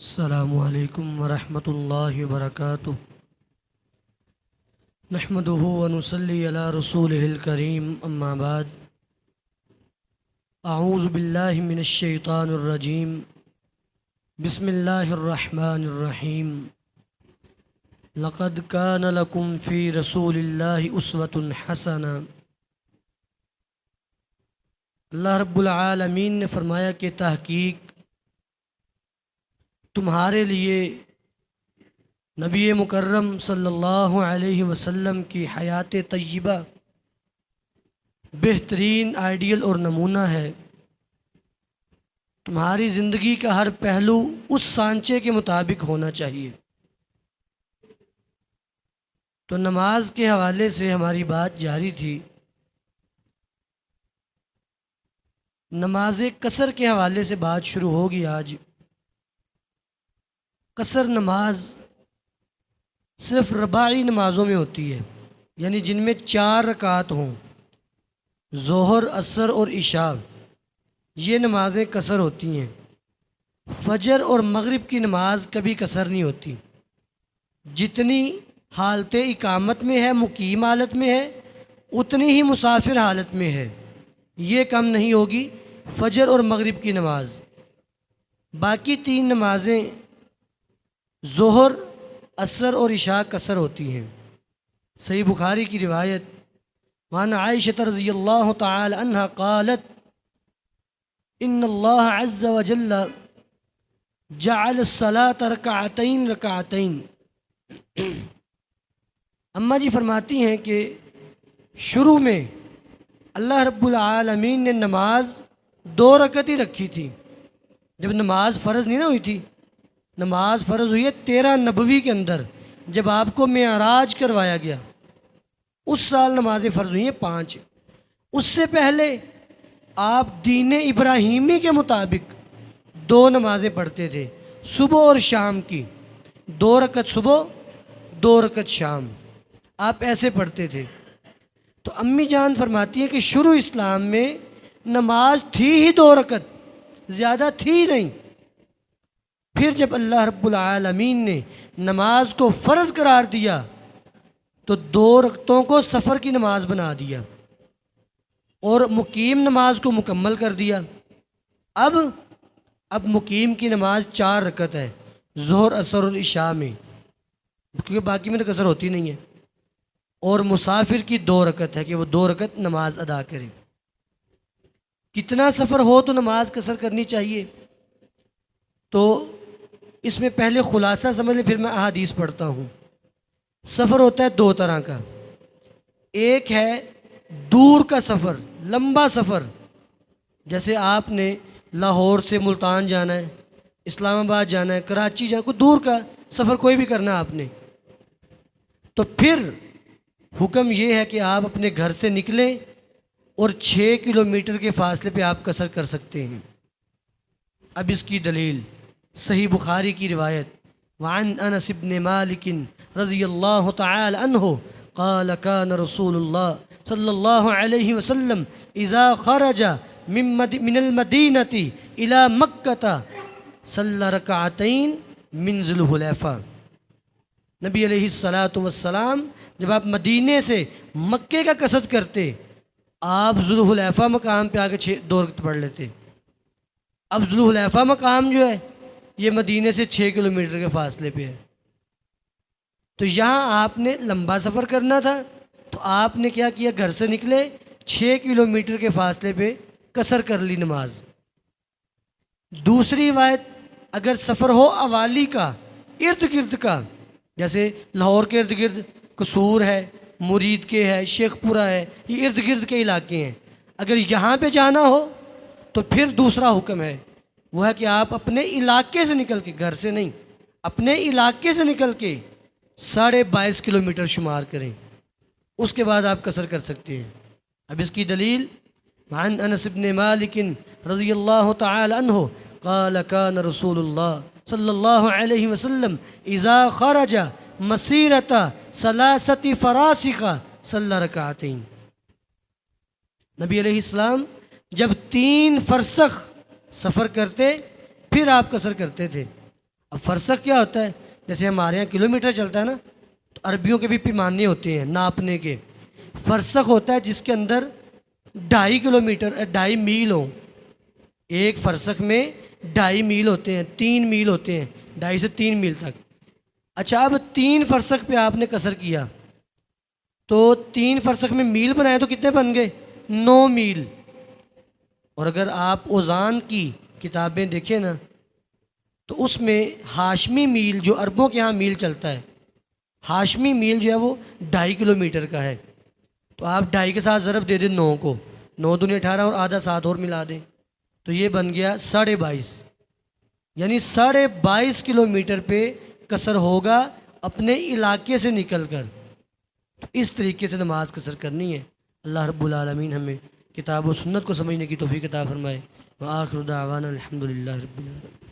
السلام علیکم ورحمۃ اللہ وبرکاتہ۔ نحمده ونصلی علی رسولہ الکریم، اما بعد، اعوذ باللہ من الشیطان الرجیم، بسم اللہ الرحمن الرحیم۔ لقد کان لکم فی رسول اللہ اسوۃ حسنہ۔ اللہ رب العالمین نے فرمایا کہ تحقیق تمہارے لیے نبی مکرم صلی اللہ علیہ وسلم کی حیات طیبہ بہترین آئیڈیل اور نمونہ ہے۔ تمہاری زندگی کا ہر پہلو اس سانچے کے مطابق ہونا چاہیے۔ تو نماز کے حوالے سے ہماری بات جاری تھی۔ نماز قصر کے حوالے سے بات شروع ہوگی آج۔ قصر نماز صرف رباعی نمازوں میں ہوتی ہے، یعنی جن میں 4 رکعات ہوں، ظہر، عصر اور عشاء، یہ نمازیں قصر ہوتی ہیں۔ فجر اور مغرب کی نماز کبھی قصر نہیں ہوتی۔ جتنی حالت اقامت میں ہے، مقیم حالت میں ہے، اتنی ہی مسافر حالت میں ہے، یہ کم نہیں ہوگی فجر اور مغرب کی نماز۔ باقی 3 نمازیں ظہر، عصر اور عشاء قصر ہوتی ہیں۔ صحیح بخاری کی روایت، وعن عائشہ رضی اللہ تعالی عنہا قالت ان اللہ عز وجل جعل الصلاة رکعتین رکعتین۔ اماں جی فرماتی ہیں کہ شروع میں اللہ رب العالمین نے نماز 2 رکعت ہی رکھی تھی، جب نماز فرض نہیں نہ ہوئی تھی۔ نماز فرض ہوئی ہے 13 نبوی کے اندر، جب آپ کو معراج کروایا گیا، اس سال نمازیں فرض ہوئی ہیں 5۔ اس سے پہلے آپ دین ابراہیمی کے مطابق 2 نمازیں پڑھتے تھے، صبح اور شام کی، 2 رکعت صبح، 2 رکعت شام، آپ ایسے پڑھتے تھے۔ تو امی جان فرماتی ہیں کہ شروع اسلام میں نماز تھی ہی 2 رکعت، زیادہ تھی نہیں۔ پھر جب اللہ رب العالمین نے نماز کو فرض قرار دیا تو 2 رکعتوں کو سفر کی نماز بنا دیا اور مقیم نماز کو مکمل کر دیا۔ اب مقیم کی نماز 4 رکعت ہے، ظہر، عصر اور عشاء میں، کیونکہ باقی میں تو قصر ہوتی نہیں ہے، اور مسافر کی 2 رکعت ہے کہ وہ 2 رکعت نماز ادا کرے۔ کتنا سفر ہو تو نماز قصر کرنی چاہیے؟ تو اس میں پہلے خلاصہ سمجھ لیں، پھر میں احادیث پڑھتا ہوں۔ سفر ہوتا ہے 2 طرح کا۔ ایک ہے دور کا سفر، لمبا سفر، جیسے آپ نے لاہور سے ملتان جانا ہے، اسلام آباد جانا ہے، کراچی جانا ہے، کوئی دور کا سفر کوئی بھی کرنا آپ نے، تو پھر حکم یہ ہے کہ آپ اپنے گھر سے نکلیں اور 6 کلومیٹر کے فاصلے پہ آپ قصر کر سکتے ہیں۔ اب اس کی دلیل صحیح بخاری کی روایت، وعن انس بن مالک رضی اللہ تعالی عنہ قال كان رسول اللہ صلی اللہ علیہ وسلم اذا خرج من المدینۃ الى مکہ صلی رکعتین من ذی الحلیفہ۔ نبی علیہ الصلاۃ والسلام جب آپ مدینے سے مکے کا قصد کرتے، آپ ذی الحلیفہ مقام پہ آ کے 2 رکعت پڑھ لیتے۔ اب ذی الحلیفہ مقام جو ہے یہ مدینے سے 6 کلومیٹر کے فاصلے پہ ہے، تو یہاں آپ نے لمبا سفر کرنا تھا، تو آپ نے کیا کیا، گھر سے نکلے، 6 کلومیٹر کے فاصلے پہ قصر کر لی نماز۔ دوسری روایت، اگر سفر ہو عوالی کا، ارد گرد کا، جیسے لاہور کے ارد گرد قصور ہے، مرید کے ہے، شیخ پورہ ہے، یہ ارد گرد کے علاقے ہیں، اگر یہاں پہ جانا ہو تو پھر دوسرا حکم ہے، وہ ہے کہ آپ اپنے علاقے سے نکل کے، گھر سے نہیں، اپنے علاقے سے نکل کے 22.5 کلومیٹر شمار کریں، اس کے بعد آپ قصر کر سکتے ہیں۔ اب اس کی دلیل، عن انس بن مالک رضی اللہ تعالی عنہ قال كان رسول اللہ صلی اللہ علیہ وسلم اذا خرج مسیرۃ 3 فراسخ صلی رکعتین۔ نبی علیہ السلام جب 3 فرسخ سفر کرتے پھر آپ قصر کرتے تھے۔ اب فرسخ کیا ہوتا ہے؟ جیسے ہمارے یہاں کلو میٹر چلتا ہے نا، تو عربیوں کے بھی پیمانے ہوتے ہیں ناپنے کے۔ فرسخ ہوتا ہے جس کے اندر 2.5 کلومیٹر 2.5 میل ہوں۔ ایک فرسخ میں 2.5 میل ہوتے ہیں، 3 میل ہوتے ہیں، 2.5 سے 3 میل تک۔ اچھا، اب 3 فرسخ پہ آپ نے قصر کیا تو 3 فرسخ میں میل بنائے تو کتنے بن گئے؟ 9 میل۔ اور اگر آپ اوزان کی کتابیں دیکھیں نا تو اس میں ہاشمی میل، جو عربوں کے ہاں میل چلتا ہے، ہاشمی میل جو ہے وہ 2.5 کلومیٹر کا ہے۔ تو آپ 2.5 کے ساتھ ضرب دے دیں 9 کو، 9 دونی 18 اور آدھا 7 اور ملا دیں تو یہ بن گیا 22.5۔ یعنی 22.5 کلومیٹر پہ قصر ہوگا اپنے علاقے سے نکل کر۔ تو اس طریقے سے نماز قصر کرنی ہے۔ اللہ رب العالمین ہمیں کتاب و سنت کو سمجھنے کی توفیق عطا فرمائے۔ وآخر دعوانا الحمدللہ رب العالمین۔